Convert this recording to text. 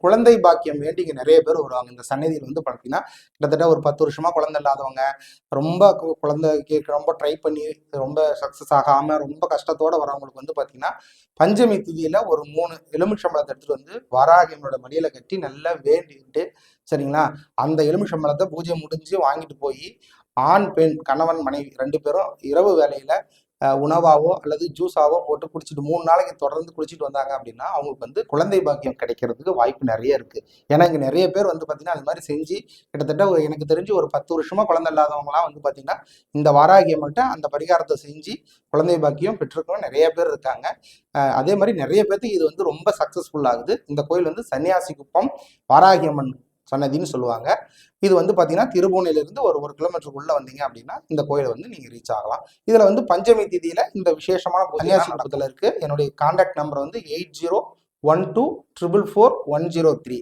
குழந்தை பாக்கியம் வேண்டி இங்கே நிறைய பேர் வருவாங்க. இந்த சன்னதியில் வந்து பார்த்தீங்கன்னா கிட்டத்தட்ட ஒரு 10 வருஷமா குழந்தை இல்லாதவங்க, ரொம்ப குழந்தைக்கு ரொம்ப ட்ரை பண்ணி ரொம்ப சக்ஸஸ் ஆகாமல் ரொம்ப கஷ்டத்தோட வரவங்களுக்கு வந்து பார்த்தீங்கன்னா பஞ்சமி திதியில ஒரு 3 எலுமிச்சம்பழத்தை எடுத்துட்டு வந்து வாராகியனோட மடியில கட்டி நல்லா வேண்டிட்டு, சரிங்களா, அந்த எலுமிச்சம்பழத்தை பூஜை முடிஞ்சு வாங்கிட்டு போய் ஆண் பெண் கணவன் மனைவி 2 பேரும் இரவு வேலையில உணவாவோ அல்லது ஜூஸாவோ போட்டு குடிச்சிட்டு 3 நாளைக்கு தொடர்ந்து குடிச்சிட்டு வந்தாங்க அப்படின்னா அவங்களுக்கு வந்து குழந்தை பாக்கியம் கிடைக்கிறதுக்கு வாய்ப்பு நிறைய இருக்கு. ஏன்னா இங்க நிறைய பேர் வந்து பார்த்தீங்கன்னா அது மாதிரி செஞ்சு கிட்டத்தட்ட எனக்கு தெரிஞ்சு ஒரு 10 வருஷமா குழந்தை இல்லாதவங்களாம் வந்து பார்த்தீங்கன்னா இந்த வாராகியம் மட்டும் அந்த பரிகாரத்தை செஞ்சு குழந்தை பாக்கியம் பெற்றிருக்கவங்க நிறைய பேர் இருக்காங்க. அதே மாதிரி நிறைய பேருக்கு இது வந்து ரொம்ப சக்சஸ்ஃபுல் ஆகுது. இந்த கோயில் வந்து சன்னியாசி குப்பம் வாராகியம்மன் சன்னதின்னு சொல்லுவாங்க. இது வந்து பார்த்தீங்கன்னா திருபுவனையிலிருந்து ஒரு கிலோமீட்டருக்குள்ள வந்தீங்க அப்படின்னா இந்த கோயிலை வந்து நீங்க ரீச் ஆகலாம். இதுல வந்து பஞ்சமி திதியில இந்த விசேஷமான சன்னியாசி குப்பத்துல இருக்கு. என்னுடைய கான்டாக்ட் நம்பர் வந்து 8012444103.